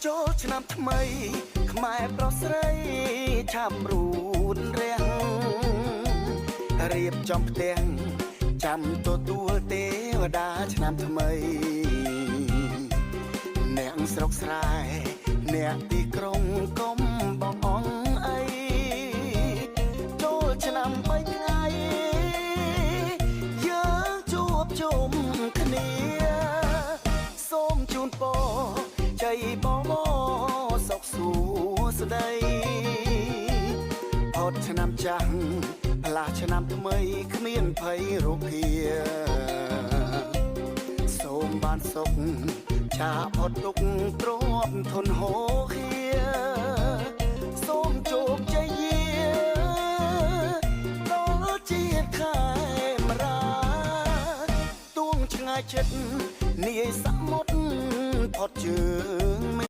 ចូលឆ្នាំថ្មីខ្មែរប្រុសស្រីឆាប់រូនរាំងរៀបចំផ្ទាំងចាំទទួលទេវតាឆ្នាំថ្មីអ្នកស្រុកស្រែអ្នកទីក្រុងកុំបងអងអីចូលឆ្នាំ3ថ្ងៃយើងជួបជុំគ្នាសូមជូនពរជ័យបងសុខសួស្តីផុតឆ្នាំចាស់ផ្លាស់ឆ្នាំថ្មីគ្មានភ័យរោគាសូមបានសុខឆាផុតទុក្ខទ្រពធនហូរហៀសូមជោគជ័យដល់ជាតិខែមរាទួងឆ្ងាយចិត្តនាយសមុទ្រផុតជើង